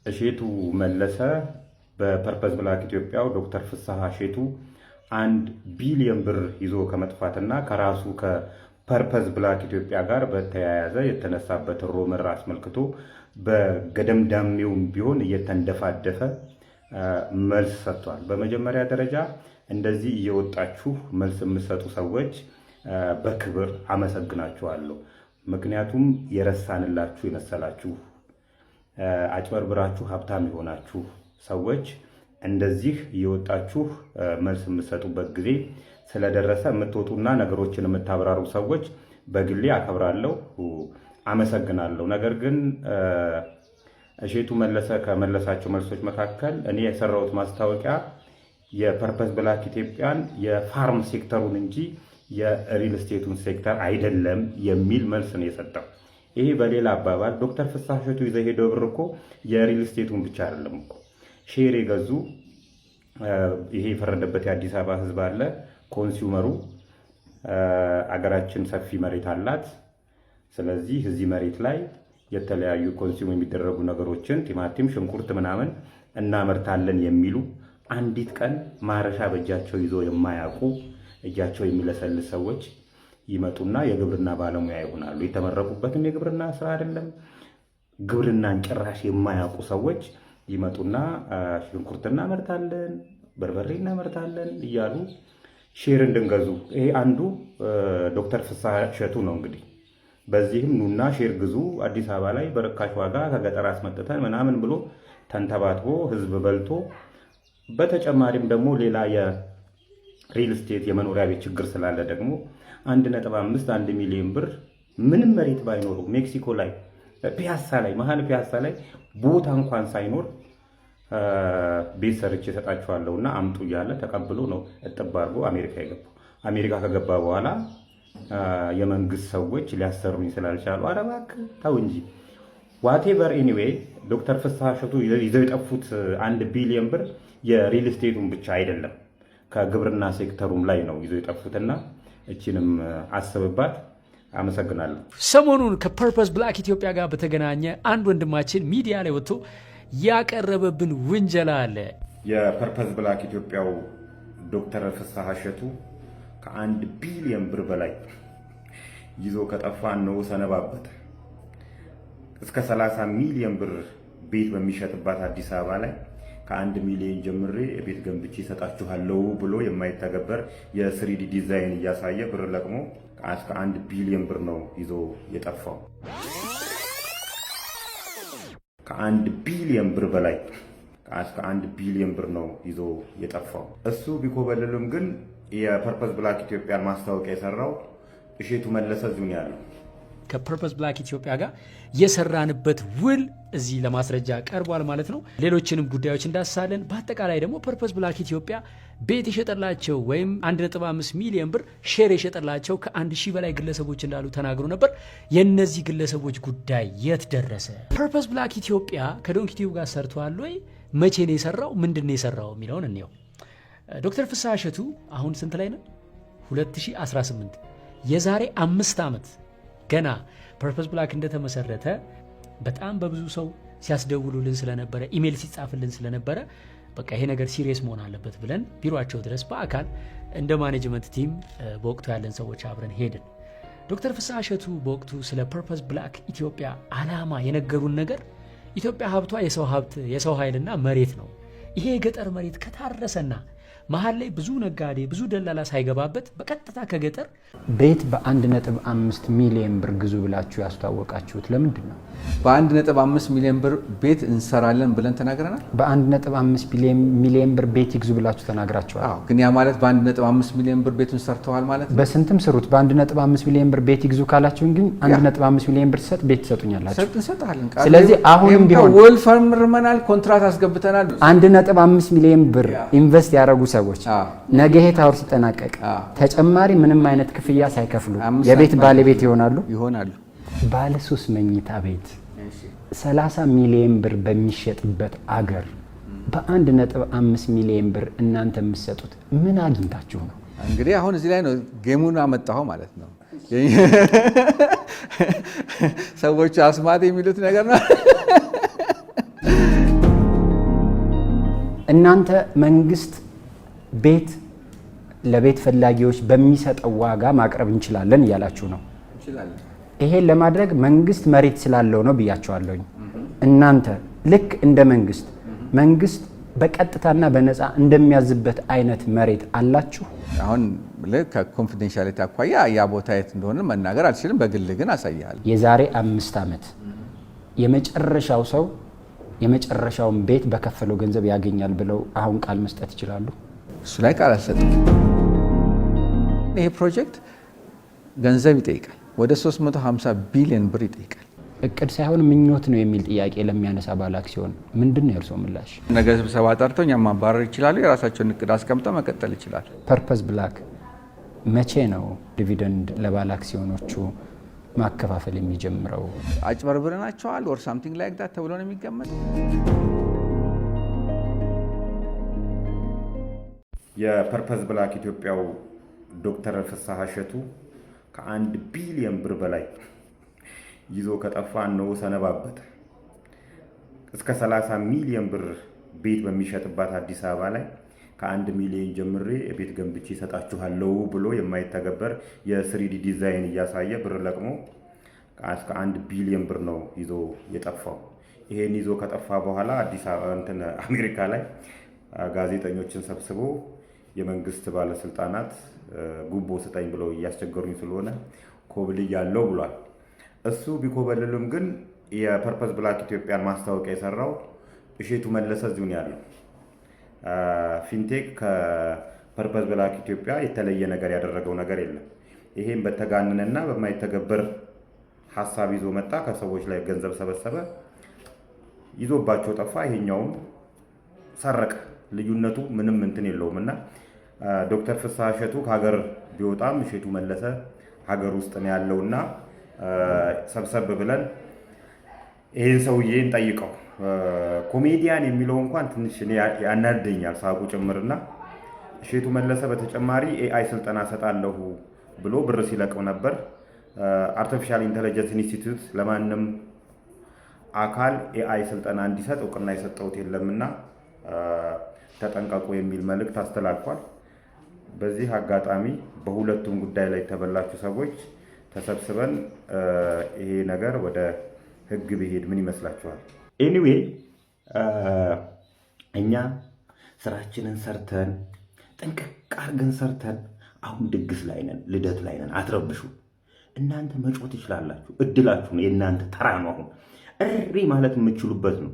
እሼቱ መለሰ በፐርፐዝ ብላክ ኢትዮጵያው ዶክተር ፍስሐ እሼቱ 1 ቢሊዮን ብር ይዞ ከመጥፋትና ከራሱ ከፐርፐዝ ብላክ ኢትዮጵያ ጋር በተያያዘ የተነሳበት ሮመር አስመልክቶ በገደምዳሜውም ቢሆን እየተንደፋደፈ መልስ ሰጥቷል። በመጀመሪያ ደረጃ እንደዚህ እየወጣችሁ መልስ የምትሰጡ ሰዎች በክብር አመሰግናችኋለሁ። ምክንያቱም የረሳንላችሁ የመሰላችሁ አጭበርብራችሁ ሀብታም የሆናችሁ ሰዎች እንደዚህ እየወጣችሁ መልስ የምትሰጡበት ጊዜ ስለደረሰ የምትወጡና ነገሮችን የምታብራሩ ሰዎች በግሌ አከብራለሁ፣ አመሰግናለሁ። ነገር ግን እሼቱ መለሰ ከመለሳቸው መልሶች መካከል እኔ የሰራሁት ማስታወቂያ የፐርፐዝ ብላክ ኢትዮጵያን የፋርም ሴክተሩን እንጂ የሪል ስቴቱን ሴክተር አይደለም የሚል መልስ ነው የሰጠው። ይሄ በሌላ አባባል ዶክተር ፍስሐ እሼቱ ይዘው ሄደው ብር እኮ የሪል ስቴቱን ብቻ አይደለም እኮ ሼር የገዙ ይሄ የፈረደበት የአዲስ አበባ ህዝብ አለ። ኮንሱመሩ አገራችን ሰፊ መሬት አላት። ስለዚህ እዚህ መሬት ላይ የተለያዩ ኮንሱም የሚደረጉ ነገሮችን ቲማቲም፣ ሽንኩርት ምናምን እናመርታለን የሚሉ አንዲት ቀን ማረሻ በእጃቸው ይዞ የማያውቁ እጃቸው የሚለሰልስ ሰዎች ይመጡና የግብርና ባለሙያ ይሆናሉ። የተመረቁበትም የግብርና ስራ አይደለም፣ ግብርናን ጭራሽ የማያውቁ ሰዎች ይመጡና ሽንኩርት እናመርታለን፣ በርበሬ እናመርታለን እያሉ ሼር እንድንገዙ። ይሄ አንዱ ዶክተር ፍስሐ እሼቱ ነው። እንግዲህ በዚህም ኑና ሼር ግዙ አዲስ አበባ ላይ በርካሽ ዋጋ ከገጠር አስመጥተን ምናምን ብሎ ተንተባትቦ ህዝብ በልቶ፣ በተጨማሪም ደግሞ ሌላ የሪል ስቴት የመኖሪያ ቤት ችግር ስላለ ደግሞ 1.5 ሚሊዮን ብር ምንም መሬት ባይኖረው ሜክሲኮ ላይ ፒያሳ ላይ መሀል ፒያሳ ላይ ቦታ እንኳን ሳይኖር ቤት ሰርቼ እሰጣችኋለሁና አምጡ እያለ ተቀብሎ ነው እጥብ አድርጎ አሜሪካ የገባው። አሜሪካ ከገባ በኋላ የመንግስት ሰዎች ሊያሰሩኝ ስላልቻሉ ኧረ እባክህ ተው እንጂ ዋቴቨር ኤኒዌይ ዶክተር ፍስሐ እሼቱ ይዘው የጠፉት 1 ቢሊዮን ብር የሪል ስቴቱን ብቻ አይደለም ከግብርና ሴክተሩም ላይ ነው ይዘው የጠፉትና እቺንም አስብባት። አመሰግናለሁ። ሰሞኑን ከፐርፐዝ ብላክ ኢትዮጵያ ጋር በተገናኘ አንድ ወንድማችን ሚዲያ ላይ ወጥቶ ያቀረበብን ውንጀላ አለ። የፐርፐዝ ብላክ ኢትዮጵያው ዶክተር ፍስሐ እሼቱ ከ1 ቢሊዮን ብር በላይ ይዞ ከጠፋ ነው ሰነባበተ። እስከ 30 ሚሊዮን ብር ቤት በሚሸጥባት አዲስ አበባ ላይ ከ1 ሚሊዮን ጀምሬ ቤት ገንብቼ እሰጣችኋለሁ ብሎ የማይተገበር የ3ዲ ዲዛይን እያሳየ ብር ለቅሞ እስከ 1 ቢሊዮን ብር ነው ይዞ የጠፋው። ከ1 ቢሊዮን ብር በላይ እስከ 1 ቢሊዮን ብር ነው ይዞ የጠፋው። እሱ ቢኮበልልም ግን የፐርፐዝ ብላክ ኢትዮጵያን ማስታወቂያ የሰራው እሼቱ መለሰ እዚሁ ነው ያለው። ከፐርፐዝ ብላክ ኢትዮጵያ ጋር የሰራንበት ውል እዚህ ለማስረጃ ቀርቧል ማለት ነው። ሌሎችንም ጉዳዮች እንዳሳለን። በአጠቃላይ ደግሞ ፐርፐዝ ብላክ ኢትዮጵያ ቤት የሸጠላቸው ወይም 1.5 ሚሊዮን ብር ሼር የሸጠላቸው ከ1000 በላይ ግለሰቦች እንዳሉ ተናግሮ ነበር። የነዚህ ግለሰቦች ጉዳይ የት ደረሰ? ፐርፐዝ ብላክ ኢትዮጵያ ከዶንኪቲዩብ ጋር ሰርቷል ወይ? መቼ ነው የሰራው? ምንድን ነው የሰራው የሚለውን እንየው። ዶክተር ፍስሐ እሼቱ አሁን ስንት ላይ ነው? 2018 የዛሬ 5 ዓመት ገና ፐርፐዝ ብላክ እንደተመሰረተ በጣም በብዙ ሰው ሲያስደውሉልን ስለነበረ፣ ኢሜል ሲጻፍልን ስለነበረ በቃ ይሄ ነገር ሲሪየስ መሆን አለበት ብለን ቢሮአቸው ድረስ በአካል እንደ ማኔጅመንት ቲም በወቅቱ ያለን ሰዎች አብረን ሄድን። ዶክተር ፍስሐ እሼቱ በወቅቱ ስለ ፐርፐዝ ብላክ ኢትዮጵያ ዓላማ የነገሩን ነገር ኢትዮጵያ ሀብቷ የሰው ኃይልና መሬት ነው። ይሄ የገጠር መሬት ከታረሰና መሀል ላይ ብዙ ነጋዴ ብዙ ደላላ ሳይገባበት በቀጥታ ከገጠር ቤት በ1.5 ሚሊዮን ብር ግዙ ብላችሁ ያስተዋወቃችሁት ለምንድን ነው? በ1.5 ሚሊዮን ብር ቤት እንሰራለን ብለን ተናግረናል። በ1.5 ሚሊዮን ብር ቤት ይግዙ ብላችሁ ተናግራችኋል። አዎ፣ ግን ያ ማለት በ1.5 ሚሊዮን ብር ቤቱን ሰርተዋል ማለት ነው። በስንትም ስሩት በ1.5 ሚሊዮን ብር ቤት ይግዙ ካላችሁን ግን 1.5 ሚሊዮን ብር ሰጥ ቤት ትሰጡኛላችሁ። እንሰጣለን። ስለዚህ አሁንም ቢሆን ውል ፈርመናል፣ ኮንትራት አስገብተናል። 1.5 ሚሊዮን ብር ኢንቨስት ያደረጉ ሰዎች ነገ ይሄ ታወር ሲጠናቀቅ ተጨማሪ ምንም አይነት ክፍያ ሳይከፍሉ የቤት ባለቤት ይሆናሉ። ባለ 3 መኝታ ቤት 30 ሚሊዮን ብር በሚሸጥበት አገር በ1.5 ሚሊዮን ብር እናንተ የምትሰጡት ምን አግኝታችሁ ነው? እንግዲህ አሁን እዚህ ላይ ነው ጌሙን አመጣው ማለት ነው። ሰዎች አስማት የሚሉት ነገር ነው። እናንተ መንግስት ቤት ለቤት ፈላጊዎች በሚሰጠው ዋጋ ማቅረብ እንችላለን እያላችሁ ነው። ይሄን ለማድረግ መንግስት መሬት ስላለው ነው ብያቸዋለሁኝ። እናንተ ልክ እንደ መንግስት በቀጥታና በነፃ እንደሚያዝበት አይነት መሬት አላችሁ? አሁን ከኮንፊደንሻሊቲ አኳያ ያ ቦታ የት እንደሆነ መናገር አልችልም። በግል ግን አሳያለሁ። የዛሬ 5 ዓመት የመጨረሻው ሰው የመጨረሻውን ቤት በከፈለው ገንዘብ ያገኛል ብለው አሁን ቃል መስጠት ይችላሉ? እሱ ላይ ቃል አልሰጥም። ይሄ ፕሮጀክት ገንዘብ ይጠይቃል። ወደ 350 ቢሊዮን ብር ይጠይቃል። እቅድ ሳይሆን ምኞት ነው የሚል ጥያቄ ለሚያነሳ ባለ አክሲዮን ምንድን ነው የእርስዎ ምላሽ? ነገ ስብሰባ ጠርተው እኛም ማባረር ይችላሉ። የራሳቸውን እቅድ አስቀምጠው መቀጠል ይችላል። ፐርፐስ ብላክ መቼ ነው ዲቪደንድ ለባለ አክሲዮኖቹ ማከፋፈል የሚጀምረው? አጭበርብረናቸዋል ኦር ሳምቲንግ ላይክ ዳት ተብሎ ነው የሚገመት። የፐርፐስ ብላክ ኢትዮጵያው ዶክተር ፍስሐ እሸቱ ከ1 ቢሊዮን ብር በላይ ይዞ ከጠፋ ነው ሰነባበተ። እስከ 30 ሚሊዮን ብር ቤት በሚሸጥባት አዲስ አበባ ላይ ከ1 ሚሊዮን ጀምሬ ቤት ገንብቼ ሰጣችኋለሁ ብሎ የማይተገበር የ3D ዲዛይን እያሳየ ብር ለቅሞ እስከ 1 ቢሊዮን ብር ነው ይዞ የጠፋው። ይሄን ይዞ ከጠፋ በኋላ አዲስ አበባ አሜሪካ ላይ ጋዜጠኞችን ሰብስቦ የመንግስት ባለስልጣናት ጉቦ ስጠኝ ብለው እያስቸገሩኝ ስለሆነ ኮብል ያለው ብሏል። እሱ ቢኮበልልም ግን የፐርፐስ ብላክ ኢትዮጵያን ማስታወቂያ የሰራው እሸቱ መለሰ እዚሁ ነው ያለው። ፊንቴክ ከፐርፐስ ብላክ ኢትዮጵያ የተለየ ነገር ያደረገው ነገር የለም። ይሄን በተጋነነና በማይተገበር ሐሳብ ይዞ መጣ። ከሰዎች ላይ ገንዘብ ሰበሰበ፣ ይዞባቸው ጠፋ። ይሄኛውም ሰረቀ። ልዩነቱ ምንም እንትን የለውምና ዶክተር ፍስሐ እሸቱ ከሀገር ቢወጣም እሸቱ መለሰ ሀገር ውስጥ ነው ያለውና ሰብሰብ ብለን ይሄን ሰውዬ እንጠይቀው። ኮሜዲያን የሚለው እንኳን ትንሽ ያናደኛል ሳቁ ጭምርና እሸቱ መለሰ በተጨማሪ ኤአይ ስልጠና ሰጣለሁ ብሎ ብር ሲለቀው ነበር። አርቲፊሻል ኢንተለጀንስ ኢንስቲትዩት ለማንም አካል ኤአይ ስልጠና እንዲሰጥ እውቅና የሰጠውት የለምና ተጠንቀቁ የሚል መልእክት አስተላልፏል። በዚህ አጋጣሚ በሁለቱም ጉዳይ ላይ የተበላችሁ ሰዎች ተሰብስበን ይሄ ነገር ወደ ህግ ቢሄድ ምን ይመስላችኋል? ኤኒዌይ እኛ ስራችንን ሰርተን ጥንቅቅ አድርገን ሰርተን አሁን ድግስ ላይ ነን፣ ልደት ላይ ነን። አትረብሹ። እናንተ መጮህ ትችላላችሁ፣ እድላችሁ ነው። የእናንተ ተራ ነው። አሁን እሪ ማለት የምትችሉበት ነው።